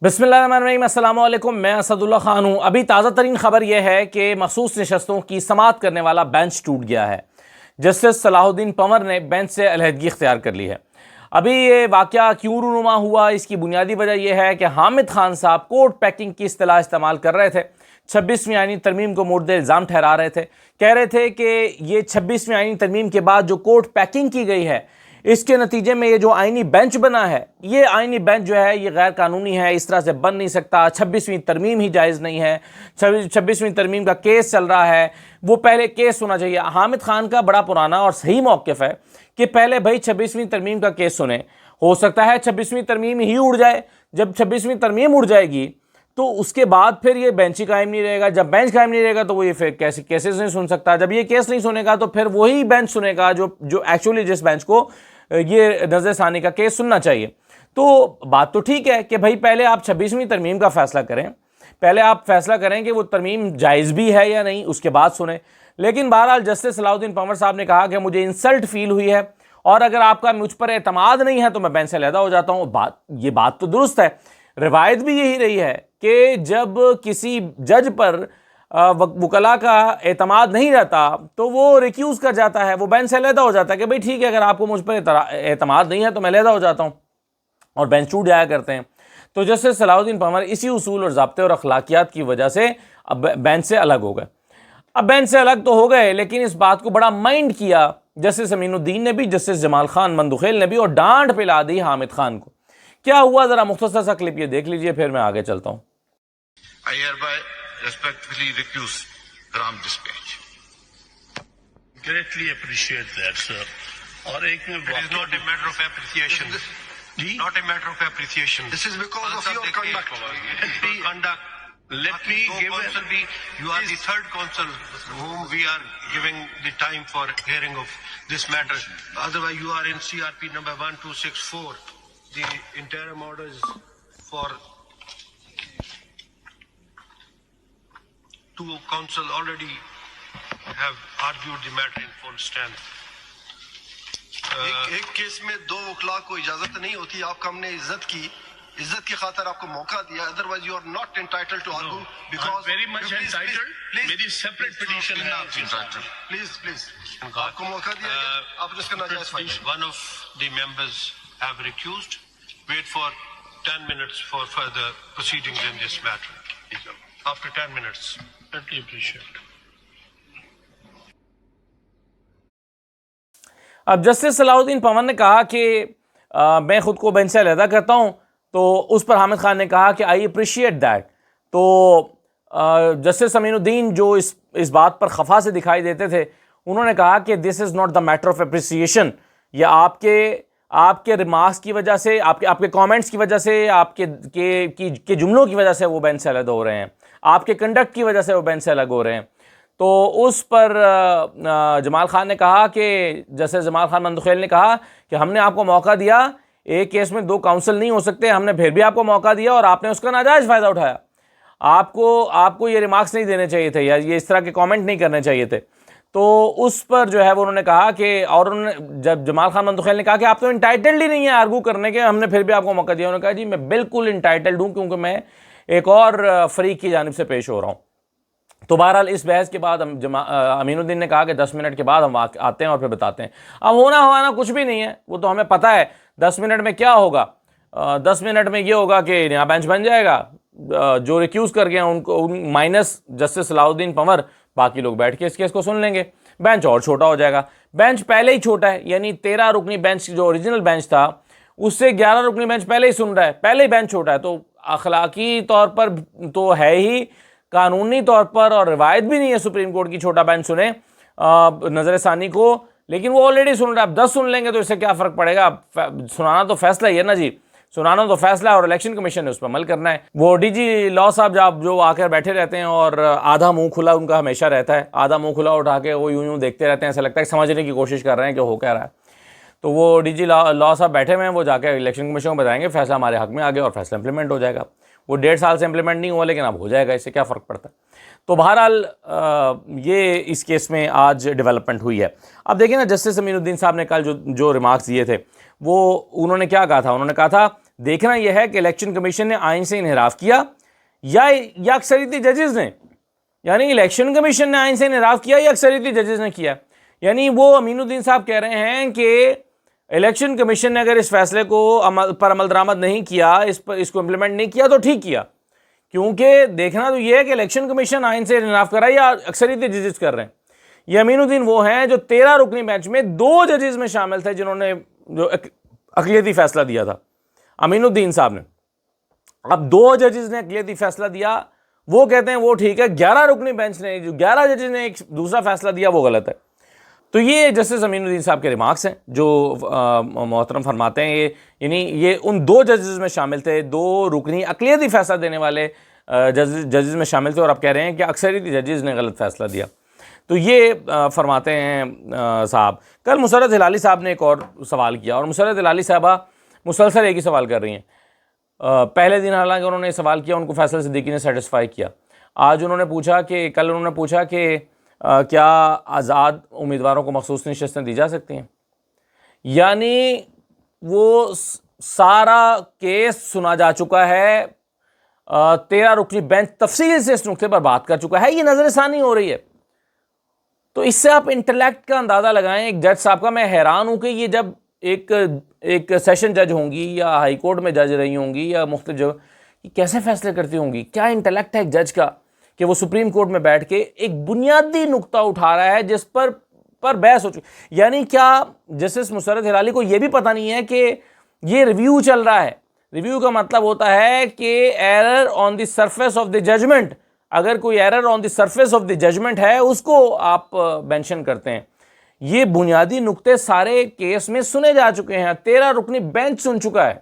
بسم اللہ الرحمن الرحیم، السلام علیکم، میں اسد اللہ خان ہوں۔ ابھی تازہ ترین خبر یہ ہے کہ مخصوص نشستوں کی سماعت کرنے والا بینچ ٹوٹ گیا ہے۔ جسٹس صلاح الدین پنور نے بینچ سے علیحدگی اختیار کر لی ہے۔ ابھی یہ واقعہ کیوں رونما ہوا، اس کی بنیادی وجہ یہ ہے کہ حامد خان صاحب کوڈ پیکنگ کی اصطلاح استعمال کر رہے تھے، 26ویں آئینی ترمیم کو مورد الزام ٹھہرا رہے تھے، کہہ رہے تھے کہ یہ 26ویں آئینی ترمیم کے بعد جو کوڈ پیکنگ کی گئی ہے اس کے نتیجے میں یہ جو آئینی بینچ بنا ہے، یہ آئینی بینچ جو ہے یہ غیر قانونی ہے، اس طرح سے بن نہیں سکتا، 26ویں ترمیم ہی جائز نہیں ہے، 26ویں ترمیم کا کیس چل رہا ہے، وہ پہلے کیس ہونا چاہیے۔ حامد خان کا بڑا پرانا اور صحیح موقف ہے کہ پہلے بھائی 26ویں ترمیم کا کیس سنیں، ہو سکتا ہے 26ویں ترمیم ہی اڑ جائے، جب 26ویں ترمیم اڑ جائے گی تو اس کے بعد پھر یہ بینچ ہی قائم نہیں رہے گا، جب بینچ قائم نہیں رہے گا تو وہ یہ پھر کیسز نہیں سن سکتا، جب یہ کیس نہیں سنے گا تو پھر وہی بینچ سنے گا جو ایکچولی جس بینچ کو یہ نظر ثانی کا کیس سننا چاہیے۔ تو بات تو ٹھیک ہے کہ بھائی پہلے آپ 26ویں ترمیم کا فیصلہ کریں، پہلے آپ فیصلہ کریں کہ وہ ترمیم جائز بھی ہے یا نہیں، اس کے بعد سنیں۔ لیکن بہرحال جسٹس صلاح الدین پنور صاحب نے کہا کہ مجھے انسلٹ فیل ہوئی ہے اور اگر آپ کا مجھ پر اعتماد نہیں ہے تو میں بینچ سے علیحدہ ہو جاتا ہوں۔ یہ بات تو درست ہے، روایت بھی یہی رہی ہے کہ جب کسی جج پر وکلاء کا اعتماد نہیں رہتا تو وہ ریکیوز کر جاتا ہے، وہ بینچ سے علیحدہ ہو جاتا ہے کہ بھئی ٹھیک ہے، اگر آپ کو مجھ پر اعتماد نہیں ہے تو میں علیحدہ ہو جاتا ہوں، اور بینچ ٹوٹ جایا کرتے ہیں۔ تو جسٹس صلاح الدین پنور اسی اصول اور ضابطے اور اخلاقیات کی وجہ سے اب بینچ سے الگ ہو گئے۔ اب بینچ سے الگ تو ہو گئے، لیکن اس بات کو بڑا مائنڈ کیا جسٹس امین الدین نے بھی، جسٹس جمال خان مندوخیل نے بھی، اور ڈانٹ پلا دی حامد خان کو۔ کیا ہوا ذرا مختصر سا کلپ یہ دیکھ لیجئے، پھر میں آگے چلتا ہوں۔ I hereby respectfully recuse from this page. Greatly appreciate that, sir. اور ایک میں It is not a matter of appreciation. Not a matter of appreciation. This is because of your conduct. Conduct. Let me give You are the third counsel whom we are giving the time for hearing of this matter. Otherwise, you are in CRP number 1264. The interim orders for two counsel already have argued the matter in full strength. ایک case میں دو وکلاء کو اجازت نہیں ہوتی، آپ کا ہم نے عزت کی خاطر آپ کو موقع دیا، otherwise you are not entitled to argue because very much entitled. میری separate petition ہے۔ پلیز آپ کو موقع دیا گیا، آپ نے اس کا ناجائز فائدہ۔ One of the members have recused. Wait for 10 minutes for further proceedings in this matter. After 10 minutes. Greatly appreciate. اب جسٹس صلاح الدین پنور نے کہا کہ میں خود کو بینچ سے علیحدہ کرتا ہوں، تو اس پر حامد خان نے کہا کہ آئی اپریشیٹ دیٹ۔ تو جسٹس امین الدین جو اس بات پر خفا سے دکھائی دیتے تھے، انہوں نے کہا کہ this is not the matter of appreciation, یہ آپ کے ریمارکس کی وجہ سے، آپ کے کامنٹس کی وجہ سے، آپ کے جملوں کی وجہ سے وہ بینچ سے علیحدہ ہو رہے ہیں، آپ کے کنڈکٹ کی وجہ سے وہ بینچ سے الگ ہو رہے ہیں۔ تو اس پر جمال خان نے کہا کہ جیسے جمال خان مندوخیل نے کہا کہ ہم نے آپ کو موقع دیا، ایک کیس میں دو کاؤنسل نہیں ہو سکتے، ہم نے پھر بھی آپ کو موقع دیا اور آپ نے اس کا ناجائز فائدہ اٹھایا۔ آپ کو یہ ریمارکس نہیں دینے چاہیے تھے، یا یہ اس طرح کے کامنٹ نہیں کرنے چاہیے تھے۔ تو اس پر جو ہے وہ انہوں نے کہا کہ، اور انہوں نے جب جمال خان مندوخیل نے کہا کہ آپ تو انٹائٹلڈ ہی نہیں ہیں آرگو کرنے کے، ہم نے پھر بھی آپ کو موقع دیا، انہوں نے کہا جی میں بالکل انٹائٹلڈ ہوں کیونکہ میں ایک اور فریق کی جانب سے پیش ہو رہا ہوں۔ تو بہرحال اس بحث کے بعد امین الدین نے کہا کہ 10 منٹ کے بعد ہم آتے ہیں اور پھر بتاتے ہیں۔ اب ہونا کچھ بھی نہیں ہے، وہ تو ہمیں پتہ ہے 10 منٹ میں کیا ہوگا۔ 10 منٹ میں یہ ہوگا کہ یہاں بینچ بن جائے گا، جو ریکیوز کر گئے ہیں ان کو مائنس جسٹس صلاح الدین پنور، باقی لوگ بیٹھ کے اس کیس کو سن لیں گے، بینچ اور چھوٹا ہو جائے گا۔ بینچ پہلے ہی چھوٹا ہے، یعنی 13 رکنی بینچ جو اوریجنل بینچ تھا اس سے 11 رکنی بینچ پہلے ہی سن رہا ہے، پہلے ہی بینچ چھوٹا ہے، تو اخلاقی طور پر تو ہے ہی، قانونی طور پر اور روایت بھی نہیں ہے سپریم کورٹ کی چھوٹا بینچ سنے نظر ثانی کو، لیکن وہ آلریڈی سن رہا ہے۔ اب 10 سن لیں گے تو اس سے کیا فرق پڑے گا، سنانا تو فیصلہ ہی ہے نا جی، سنانا تو فیصلہ ہے اور الیکشن کمیشن نے اس پر عمل کرنا ہے۔ وہ ڈی جی لا صاحب جو آ کر بیٹھے رہتے ہیں اور آدھا منہ کھلا ان کا ہمیشہ رہتا ہے، آدھا منہ کھلا اٹھا کے وہ یوں دیکھتے رہتے ہیں، ایسا لگتا ہے کہ سمجھنے کی کوشش کر رہے ہیں کہ ہو کیا رہا ہے۔ تو وہ ڈی جی لا صاحب بیٹھے ہوئے ہیں، وہ جا کے الیکشن کمیشن کو بتائیں گے فیصلہ ہمارے حق میں آ گیا اور فیصلہ امپلیمنٹ ہو جائے گا۔ وہ 1.5 سال سے امپلیمنٹ نہیں ہوا لیکن اب ہو جائے گا، اس سے کیا فرق پڑتا ہے۔ تو بہرحال یہ اس کیس میں آج ڈیولپمنٹ ہوئی ہے۔ اب دیکھیں نا، جسٹس امین الدین صاحب نے کل جو ریمارکس دیے تھے، وہ انہوں نے کیا کہا تھا، انہوں نے کہا تھا دیکھنا یہ ہے کہ الیکشن کمیشن نے آئین سے انحراف کیا یا اکثریتی ججز نے، یعنی الیکشن کمیشن نے آئین سے انحراف کیا یا اکثریتی ججز نے کیا. یعنی وہ امین الدین صاحب کہہ رہے ہیں کہ الیکشن کمیشن نے اگر اس فیصلے کو پر عمل درآمد نہیں کیا، اس کو امپلیمنٹ نہیں کیا تو ٹھیک کیا، کیونکہ دیکھنا تو یہ ہے کہ الیکشن کمیشن آئین سے انحراف کر رہا ہے یا اکثریتی ججز کر رہے ہیں. یہ امین الدین وہ ہیں جو 13 رکنی بینچ میں 2 ججز میں شامل تھے جنہوں نے جو اقلیتی فیصلہ دیا تھا، امین الدین صاحب نے. اب 2 ججز نے اقلیتی فیصلہ دیا، وہ کہتے ہیں وہ ٹھیک ہے، 11 رکنی بینچ نے، جو 11 ججز نے ایک دوسرا فیصلہ دیا وہ غلط ہے. تو یہ جسٹس امین الدین صاحب کے ریمارکس ہیں جو محترم فرماتے ہیں، یعنی یہ ان 2 ججز میں شامل تھے، 2 رکنی اقلیتی فیصلہ دینے والے ججز میں شامل تھے، اور اب کہہ رہے ہیں کہ اکثریتی ججز نے غلط فیصلہ دیا. تو یہ فرماتے ہیں صاحب. کل مسرت ہلالی صاحب نے ایک اور سوال کیا، اور مسرت ہلالی صاحبہ مسلسل ایک ہی سوال کر رہی ہیں. پہلے دن حالانکہ انہوں نے سوال کیا، ان کو فیصل صدیقی نے سیٹسفائی کیا. آج انہوں نے پوچھا کہ کل انہوں نے پوچھا کہ کیا آزاد امیدواروں کو مخصوص نشستیں دی جا سکتی ہیں. یعنی وہ سارا کیس سنا جا چکا ہے، 13 رکنی بینچ تفصیل سے اس نقطے پر بات کر چکا ہے، یہ نظر ثانی ہو رہی ہے. تو اس سے آپ انٹلیکٹ کا اندازہ لگائیں ایک جج صاحب کا. میں حیران ہوں کہ یہ جب ایک سیشن جج ہوں گی یا ہائی کورٹ میں جج رہی ہوں گی یا مختلف جگہ، یہ کیسے فیصلے کرتی ہوں گی؟ کیا انٹلیکٹ ہے ایک جج کا کہ وہ سپریم کورٹ میں بیٹھ کے ایک بنیادی نقطہ اٹھا رہا ہے جس پر بحث ہو چکی. یعنی کیا جسٹس مسرت ہلالی کو یہ بھی پتہ نہیں ہے کہ یہ ریویو چل رہا ہے؟ ریویو کا مطلب ہوتا ہے کہ error on the surface of the judgment, اگر کوئی error on the surface of the judgment ہے اس کو آپ مینشن کرتے ہیں. یہ بنیادی نقطے سارے کیس میں سنے جا چکے ہیں، 13 رکنی بینچ سن چکا ہے.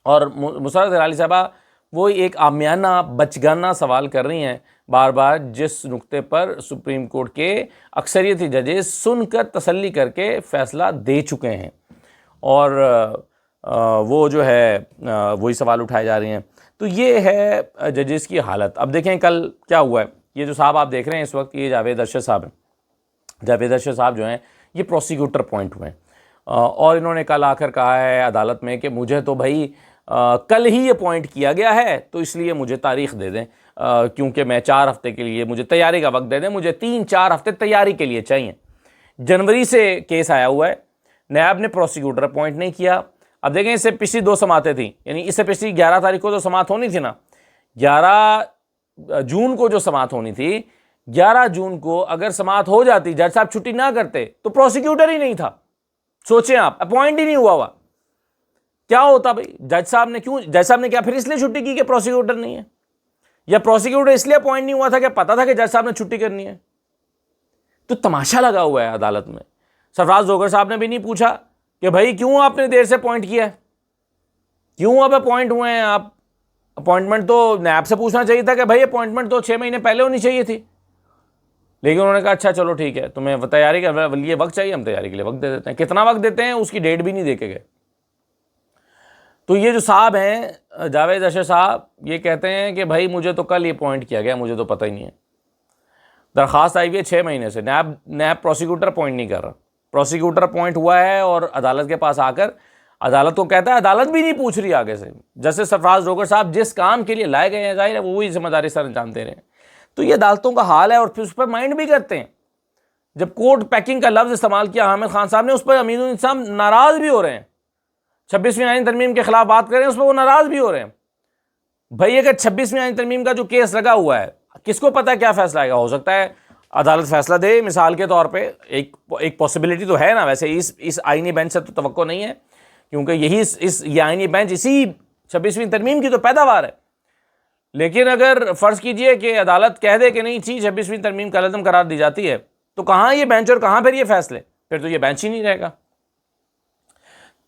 اور مسرت ہلالی صاحبہ وہ ایک عامیانہ بچگانہ سوال کر رہی ہیں بار بار، جس نقطے پر سپریم کورٹ کے اکثریتی ججز سن کر تسلی کر کے فیصلہ دے چکے ہیں، اور وہ جو ہے وہی سوال اٹھائے جا رہے ہیں. تو یہ ہے ججز کی حالت. اب دیکھیں کل کیا ہوا ہے. یہ جو صاحب آپ دیکھ رہے ہیں اس وقت، یہ جاوید ارشد صاحب ہیں. جاوید ارشد صاحب جو ہیں یہ پروسیکیوٹر پوائنٹ ہوئے ہیں، اور انہوں نے کل آ کر کہا ہے عدالت میں کہ مجھے تو بھائی کل ہی یہ پوائنٹ کیا گیا ہے، تو اس لیے مجھے تاریخ دے دیں، کیونکہ میں 4 ہفتے کے لیے مجھے تیاری کا وقت دے دیں، مجھے 3-4 ہفتے تیاری کے لیے چاہیے. جنوری سے کیس آیا ہوا ہے، نیاب نے پروسیکیوٹر اپوائنٹ نہیں کیا. اب دیکھیں اس سے پچھلی 2 سماعتیں تھیں، یعنی اس سے پچھلی 11 تاریخ کو جو سماعت ہونی تھی نا، 11 جون کو جو سماعت ہونی تھی، 11 جون کو اگر سماعت ہو جاتی، جج صاحب چھٹی نہ کرتے تو پروسیکیوٹر ہی نہیں تھا. سوچیں آپ، اپوائنٹ ہی نہیں ہوا کیا ہوتا بھائی؟ جج صاحب نے کیا پھر اس لیے چھٹی کی کہ پروسیکیوٹر نہیں ہے؟ یا پروسیکیوٹر اس لیے اپوائنٹ نہیں ہوا تھا کہ پتا تھا کہ جج صاحب نے چھٹی کرنی ہے؟ تو تماشا لگا ہوا ہے عدالت میں. سرفراز زوگر صاحب نے بھی نہیں پوچھا کہ بھائی کیوں آپ نے دیر سے اپوائنٹ کیا ہے، کیوں اب اپوائنٹ ہوئے ہیں آپ؟ اپوائنٹمنٹ تو نیب سے پوچھنا چاہیے تھا کہ بھائی اپوائنٹمنٹ تو 6 مہینے پہلے ہونی چاہیے تھی. لیکن انہوں نے کہا اچھا چلو ٹھیک ہے، تمہیں تیاری کا لیے وقت چاہیے، ہم تیاری کے لیے وقت دے دیتے ہیں. کتنا وقت دیتے ہیں اس کی ڈیٹ بھی نہیں دے کے گئے. تو یہ جو صاحب ہیں جاوید ارشد صاحب، یہ کہتے ہیں کہ بھائی مجھے تو کل یہ اپوائنٹ کیا گیا، مجھے تو پتہ ہی نہیں ہے. درخواست آئی ہوئی ہے 6 مہینے سے، نیب پروسیکیوٹر اپوائنٹ نہیں کر رہا. پروسیکیوٹر اپوائنٹ ہوا ہے اور عدالت کے پاس آ کر عدالت کو کہتا ہے، عدالت بھی نہیں پوچھ رہی آگے سے. جسٹس سرفراز زوگر صاحب جس کام کے لیے لائے گئے ہیں، ظاہر ہے وہ وہی ذمہ داری سر انجام دے رہے ہیں. تو یہ عدالتوں کا حال ہے، اور پھر اس پر مائنڈ بھی کرتے ہیں. جب کورٹ پیکنگ کا لفظ استعمال کیا حامد خان صاحب نے، اس پر امین الدین صاحب ناراض بھی ہو رہے ہیں. 26ویں آئین ترمیم کے خلاف بات کر رہے ہیں، اس پر وہ ناراض بھی ہو رہے ہیں. بھائی اگر 26ویں آئین ترمیم کا جو کیس لگا ہوا ہے، کس کو پتہ ہے کیا فیصلہ آئے گا؟ ہو سکتا ہے عدالت فیصلہ دے، مثال کے طور پہ ایک پاسبلٹی تو ہے نا. ویسے اس آئینی بینچ سے تو توقع نہیں ہے، کیونکہ یہ آئینی بینچ اسی 26ویں ترمیم کی تو پیداوار ہے. لیکن اگر فرض کیجئے کہ عدالت کہہ دے کہ نہیں 26ویں ترمیم کا عدم قرار دی جاتی ہے، تو کہاں یہ بینچ اور کہاں پھر یہ فیصلے؟ پھر تو یہ بینچ ہی نہیں رہے گا.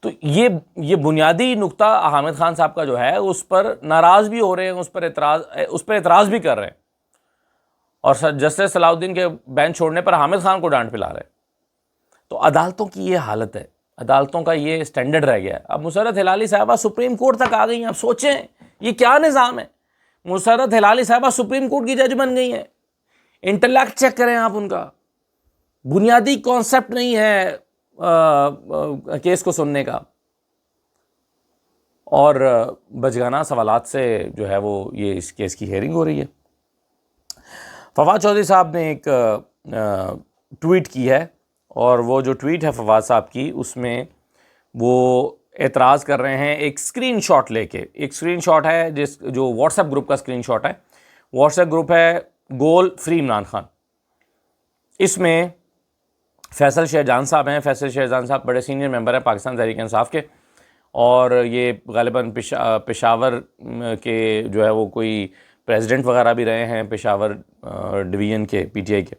تو یہ بنیادی نقطہ حامد خان صاحب کا جو ہے اس پر ناراض بھی ہو رہے ہیں، اس پر اعتراض بھی کر رہے ہیں، اور جسٹس صلاح الدین کے بینچ چھوڑنے پر حامد خان کو ڈانٹ پلا رہے ہیں. تو عدالتوں کی یہ حالت ہے، عدالتوں کا یہ سٹینڈرڈ رہ گیا ہے. اب مسرت ہلالی صاحبہ سپریم کورٹ تک آ گئی ہیں. اب سوچیں یہ کیا نظام ہے. مسرت ہلالی صاحبہ سپریم کورٹ کی جج بن گئی ہیں. انٹلیکٹ چیک کریں آپ ان کا. بنیادی کانسیپٹ نہیں ہے کیس کو سننے کا. اور بچگانہ سوالات سے جو ہے وہ یہ اس کیس کی ہیئرنگ ہو رہی ہے۔ فواد چودھری صاحب نے ایک ٹویٹ کی ہے، اور وہ جو ٹویٹ ہے فواد صاحب کی، اس میں وہ اعتراض کر رہے ہیں ایک اسکرین شاٹ لے کے۔ ایک اسکرین شاٹ ہے جو واٹس ایپ گروپ کا اسکرین شاٹ ہے۔ واٹس ایپ گروپ ہے گول فری عمران خان۔ اس میں فیصل شہجان صاحب ہیں۔ فیصل شہجان صاحب بڑے سینئر ممبر ہیں پاکستان تحریک انصاف کے، اور یہ غالباً پشاور کے جو ہے وہ کوئی پریزیڈنٹ وغیرہ بھی رہے ہیں، پشاور ڈویژن کے پی ٹی آئی کے،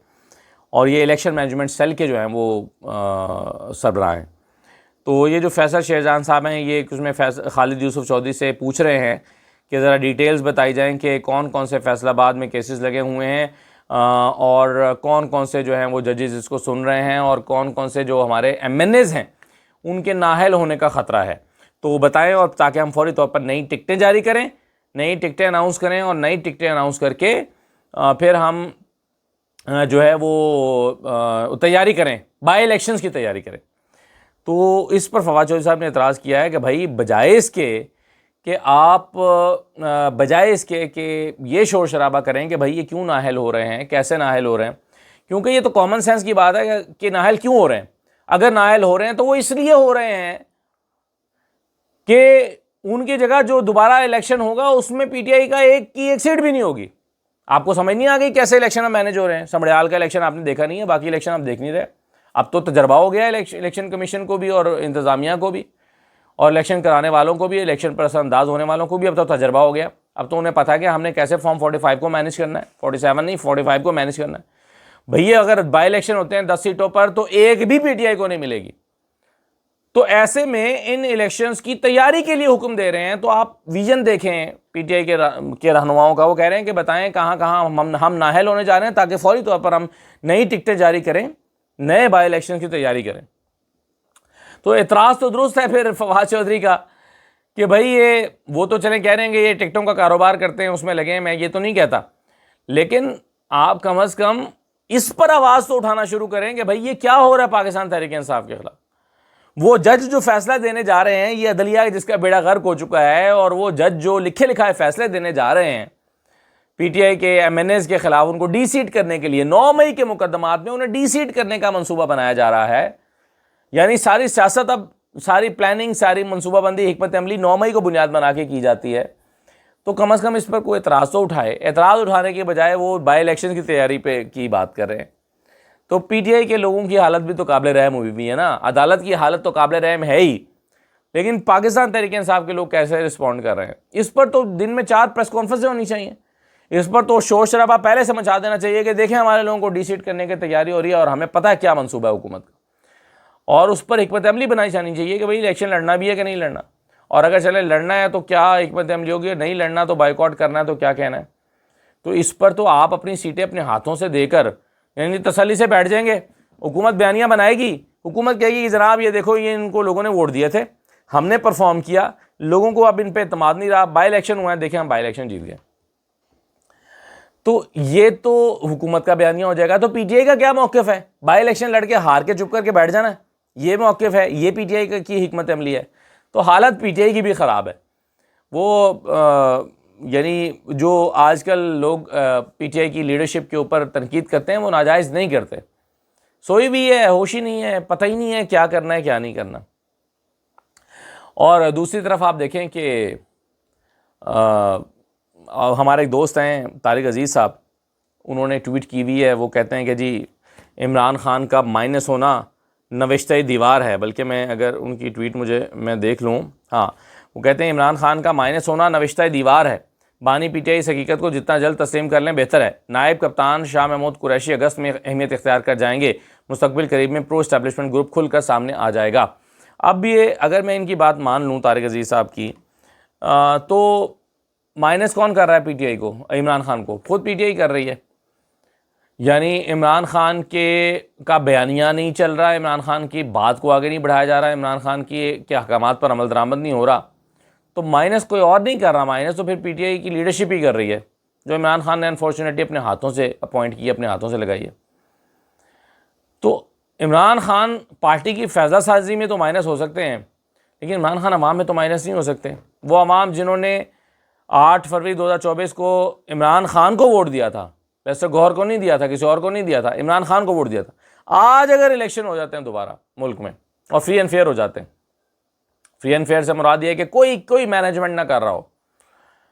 اور یہ الیکشن مینجمنٹ سیل کے جو ہیں وہ سربراہ ہیں۔ تو یہ جو فیصل شہجان صاحب ہیں، یہ اس میں خالد یوسف چودھری سے پوچھ رہے ہیں کہ ذرا ڈیٹیلز بتائی جائیں کہ کون کون سے فیصل آباد میں کیسز لگے ہوئے ہیں، اور کون کون سے جو ہیں وہ ججز اس کو سن رہے ہیں، اور کون کون سے جو ہمارے ایم این ایز ہیں ان کے نااہل ہونے کا خطرہ ہے، تو وہ بتائیں، اور تاکہ ہم فوری طور پر نئی ٹکٹیں جاری کریں، نئی ٹکٹیں اناؤنس کریں، اور نئی ٹکٹیں اناؤنس کر کے پھر ہم جو ہے وہ تیاری کریں، بائی الیکشنز کی تیاری کریں۔ تو اس پر فواد چودھری صاحب نے اعتراض کیا ہے کہ بھائی بجائے اس کے کہ یہ شور شرابہ کریں کہ بھائی یہ کیوں نااہل ہو رہے ہیں، کیسے نااہل ہو رہے ہیں، کیونکہ یہ تو کامن سینس کی بات ہے کہ نااہل کیوں ہو رہے ہیں۔ اگر نااہل ہو رہے ہیں تو وہ اس لیے ہو رہے ہیں کہ ان کی جگہ جو دوبارہ الیکشن ہوگا اس میں پی ٹی آئی کا ایک سیٹ بھی نہیں ہوگی۔ آپ کو سمجھ نہیں آ گئی کیسے الیکشن اب مینیج ہو رہے ہیں؟ سمڑیال کا الیکشن آپ نے دیکھا نہیں ہے، باقی الیکشن آپ دیکھ نہیں رہے۔ اب تو تجربہ ہو گیا ہے الیکشن کمیشن کو بھی، اور انتظامیہ کو بھی، اور الیکشن کرانے والوں کو بھی، الیکشن پر اثر انداز ہونے والوں کو بھی اب تو تجربہ ہو گیا۔ اب تو انہیں پتہ ہے کہ ہم نے کیسے فارم 45 کو مینیج کرنا ہے، 47 نہیں 45 کو مینیج کرنا ہے۔ بھیا اگر بائی الیکشن ہوتے ہیں 10 سیٹوں پر تو ایک بھی پی ٹی آئی کو نہیں ملے گی۔ تو ایسے میں ان الیکشنز کی تیاری کے لیے حکم دے رہے ہیں، تو آپ ویژن دیکھیں پی ٹی آئی کے رہنماؤں کا۔ وہ کہہ رہے ہیں کہ بتائیں کہاں کہاں ہم نااہل ہونے جا رہے ہیں تاکہ فوری طور پر ہم نئی ٹکٹیں جاری کریں، نئے بائی الیکشن کی تیاری کریں۔ تو اعتراض تو درست ہے پھر فواد چودھری کا کہ بھائی وہ تو چلیں کہہ رہے ہیں کہ یہ ٹکٹوں کا کاروبار کرتے ہیں، اس میں لگے ہیں، میں یہ تو نہیں کہتا، لیکن آپ کم از کم اس پر آواز تو اٹھانا شروع کریں کہ بھائی یہ کیا ہو رہا ہے پاکستان تحریک انصاف کے خلاف۔ وہ جج جو فیصلہ دینے جا رہے ہیں، یہ عدلیہ جس کا بیڑا غرق ہو چکا ہے، اور وہ جج جو لکھے لکھائے فیصلے دینے جا رہے ہیں پی ٹی آئی کے ایم این ایز کے خلاف، ان کو ڈی سیٹ کرنے کے لیے 9 مئی کے مقدمات میں انہیں ڈی سیٹ کرنے کا منصوبہ بنایا جا رہا ہے۔ یعنی ساری سیاست، اب ساری پلاننگ، ساری منصوبہ بندی، حکمت عملی 9 مئی کو بنیاد بنا کے کی جاتی ہے۔ تو کم از کم اس پر کوئی اعتراض تو اٹھائے۔ اعتراض اٹھانے کے بجائے وہ بائی الیکشن کی تیاری پہ کی بات کر رہے ہیں۔ تو پی ٹی آئی کے لوگوں کی حالت بھی تو قابل رحم ہوئی بھی ہے نا، عدالت کی حالت تو قابل رحم ہے ہی، لیکن پاکستان تحریک انصاف کے لوگ کیسے رسپونڈ کر رہے ہیں؟ اس پر تو دن میں 4 پریس کانفرنسیں ہونی چاہیے، اس پر تو شور شرابہ پہلے سے مچا دینا چاہیے کہ دیکھیں ہمارے لوگوں کو ڈی سیٹ کرنے کی تیاری ہو رہی ہے، اور ہمیں پتہ ہے کیا منصوبہ ہے حکومت کا، اور اس پر حکمت عملی بنائی جانی چاہیے کہ بھئی الیکشن لڑنا بھی ہے کہ نہیں لڑنا، اور اگر چلے لڑنا ہے تو کیا حکمت عملی ہوگی، نہیں لڑنا تو بائیکاٹ کرنا ہے تو کیا کہنا ہے۔ تو اس پر تو آپ اپنی سیٹیں اپنے ہاتھوں سے دے کر یعنی تسلی سے بیٹھ جائیں گے۔ حکومت بیانیہ بنائے گی، حکومت کہے گی کہ جناب یہ دیکھو یہ ان کو لوگوں نے ووٹ دیے تھے، ہم نے پرفارم کیا، لوگوں کو اب ان پہ اعتماد نہیں رہا، بائی الیکشن ہوا ہے، دیکھیں ہم بائی الیکشن جیت گئے۔ تو یہ تو حکومت کا بیانیہ ہو جائے گا۔ تو پی ٹی آئی کا کیا موقف ہے؟ بائی الیکشن لڑ کے ہار کے چپ کر کے بیٹھ جانا ہے، یہ موقف ہے، یہ پی ٹی آئی کی حکمت عملی ہے۔ تو حالت پی ٹی آئی کی بھی خراب ہے۔ وہ یعنی جو آج کل لوگ پی ٹی آئی کی لیڈرشپ کے اوپر تنقید کرتے ہیں وہ ناجائز نہیں کرتے، سوئی بھی ہے، ہوش ہی نہیں ہے، پتہ ہی نہیں ہے کیا کرنا ہے کیا نہیں کرنا۔ اور دوسری طرف آپ دیکھیں کہ ہمارے ایک دوست ہیں طارق عزیز صاحب، انہوں نے ٹویٹ کی ہوئی ہے، وہ کہتے ہیں کہ جی عمران خان کا مائنس ہونا نوشتہ دیوار ہے، بلکہ میں اگر ان کی ٹویٹ میں دیکھ لوں، ہاں وہ کہتے ہیں عمران خان کا مائنس ہونا نوشتہ دیوار ہے، بانی پی ٹی آئی اس حقیقت کو جتنا جلد تسلیم کر لیں بہتر ہے۔ نائب کپتان شاہ محمود قریشی اگست میں اہمیت اختیار کر جائیں گے، مستقبل قریب میں پرو اسٹیبلشمنٹ گروپ کھل کر سامنے آ جائے گا۔ اب یہ اگر میں ان کی بات مان لوں طارق عزیز صاحب کی، تو مائنس کون کر رہا ہے پی ٹی آئی کو؟ عمران خان کو خود پی ٹی آئی کر رہی ہے۔ یعنی عمران خان کا بیانیہ نہیں چل رہا، عمران خان کی بات کو آگے نہیں بڑھایا جا رہا، عمران خان کے احکامات پر عمل درآمد نہیں ہو رہا، تو مائنس کوئی اور نہیں کر رہا، مائنس تو پھر پی ٹی آئی کی لیڈرشپ ہی کر رہی ہے، جو عمران خان نے انفارچونیٹلی اپنے ہاتھوں سے اپوائنٹ کی، اپنے ہاتھوں سے لگائی ہے۔ تو عمران خان پارٹی کی فیضہ سازی میں تو مائنس ہو سکتے ہیں، لیکن عمران خان عوام میں تو مائنس نہیں ہو سکتے. وہ عوام جنہوں نے 8 فروری 2024 کو عمران خان کو ووٹ دیا تھا, ویسے گوہر کو نہیں دیا تھا, کسی اور کو نہیں دیا تھا, عمران خان کو ووٹ دیا تھا, آج اگر الیکشن ہو جاتے ہیں دوبارہ ملک میں اور فری اینڈ فیئر ہو جاتے ہیں, فری اینڈ فیئر سے مراد یہ ہے کہ کوئی مینجمنٹ نہ کر رہا ہو,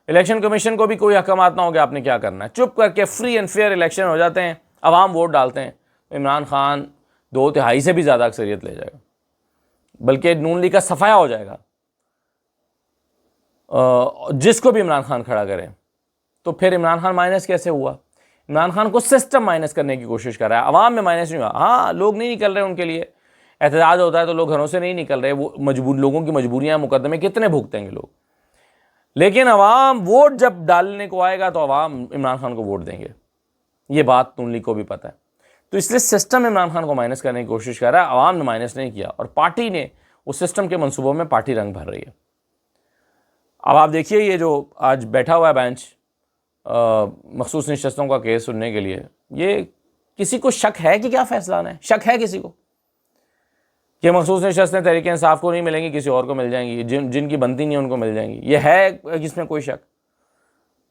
الیکشن کمیشن کو بھی کوئی احکامات نہ ہو کہ آپ نے کیا کرنا ہے, چپ کر کے فری اینڈ فیئر الیکشن ہو جاتے ہیں, عوام ووٹ ڈالتے ہیں, عمران خان 2/3 سے بھی زیادہ اکثریت لے جائے گا, بلکہ نون لیگ کا صفایا ہو جائے گا. جس کو بھی عمران خان کھڑا کرے, تو پھر عمران خان مائنس کیسے ہوا؟ عمران خان کو سسٹم مائنس کرنے کی کوشش کر رہا ہے, عوام میں مائنس نہیں ہوا. ہاں لوگ نہیں نکل رہے, ان کے لیے احتجاج ہوتا ہے تو لوگ گھروں سے نہیں نکل رہے, وہ لوگوں کی مجبوریاں, مقدمے کتنے بھگتیں گے لوگ, لیکن عوام ووٹ جب ڈالنے کو آئے گا تو عوام عمران خان کو ووٹ دیں گے. یہ بات نون لیگ کو بھی پتہ ہے. تو اس لیے سسٹم عمران خان کو مائنس کرنے کی کوشش کر رہا ہے, عوام نے مائنس نہیں کیا, اور پارٹی نے اس سسٹم کے منصوبوں میں پارٹی رنگ بھر رہی ہے. اب آپ دیکھیے یہ جو آج بیٹھا ہوا ہے بینچ مخصوص نشستوں کا کیس سننے کے لیے, یہ کسی کو شک ہے کہ کیا فیصلہ آنا ہے؟ شک ہے کسی کو کہ مخصوص نشستیں تحریک انصاف کو نہیں ملیں گی, کسی اور کو مل جائیں گی, جن کی بنتی نہیں ان کو مل جائیں گی؟ یہ ہے جس میں کوئی شک؟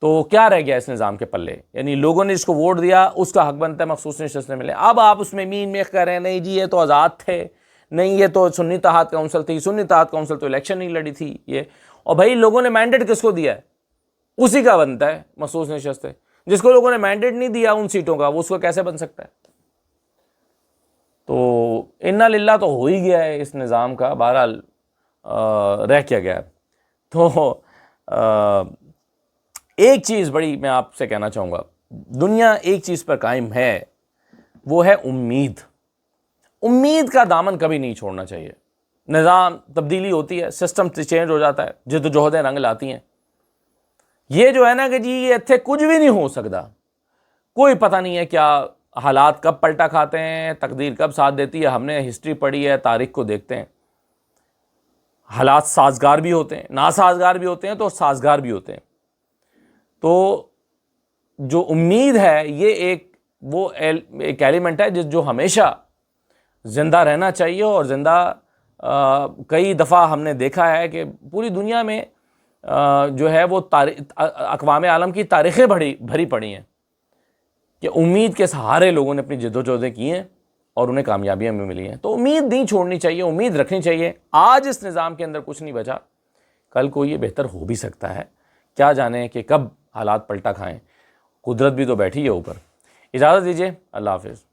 تو کیا رہ گیا اس نظام کے پلے؟ یعنی لوگوں نے جس کو ووٹ دیا اس کا حق بنتا ہے مخصوص نشستیں ملیں. اب آپ اس میں مین میخ کر رہے ہیں, نہیں جی یہ تو آزاد تھے, نہیں یہ تو سنی اتحاد کونسل تھی, سنی اتحاد کونسل تو الیکشن نہیں لڑی تھی یہ. اور بھائی لوگوں نے مینڈیٹ کس کو دیا ہے؟ اسی کا بنتا ہے مخصوص نشستیں. جس کو لوگوں نے مینڈیٹ نہیں دیا ان سیٹوں کا, وہ اس کو کیسے بن سکتا ہے؟ تو انا للہ تو ہو ہی گیا ہے اس نظام کا. بہرحال رہ کیا گیا. تو ایک چیز بڑی میں آپ سے کہنا چاہوں گا, دنیا ایک چیز پر قائم ہے, وہ ہے امید. امید کا دامن کبھی نہیں چھوڑنا چاہیے. نظام تبدیلی ہوتی ہے, سسٹم چینج ہو جاتا ہے, جد و جہدیں رنگ لاتی ہیں. یہ جو ہے نا کہ جی یہ اتنے کچھ بھی نہیں ہو سکتا, کوئی پتہ نہیں ہے کیا حالات کب پلٹا کھاتے ہیں, تقدیر کب ساتھ دیتی ہے. ہم نے ہسٹری پڑھی ہے, تاریخ کو دیکھتے ہیں, حالات سازگار بھی ہوتے ہیں, ناسازگار بھی ہوتے ہیں, تو سازگار بھی ہوتے ہیں. تو جو امید ہے یہ ایک ایلیمنٹ ہے جو ہمیشہ زندہ رہنا چاہیے. اور زندہ کئی دفعہ ہم نے دیکھا ہے کہ پوری دنیا میں جو ہے وہ اقوام عالم کی تاریخیں بھری پڑی ہیں کہ امید کے سہارے لوگوں نے اپنی جد و جہدیں کی ہیں اور انہیں کامیابیاں بھی ملی ہیں. تو امید نہیں چھوڑنی چاہیے, امید رکھنی چاہیے. آج اس نظام کے اندر کچھ نہیں بچا, کل کو یہ بہتر ہو بھی سکتا ہے. کیا جانے کہ کب حالات پلٹا کھائیں, قدرت بھی تو بیٹھی ہے اوپر. اجازت دیجیے, اللہ حافظ.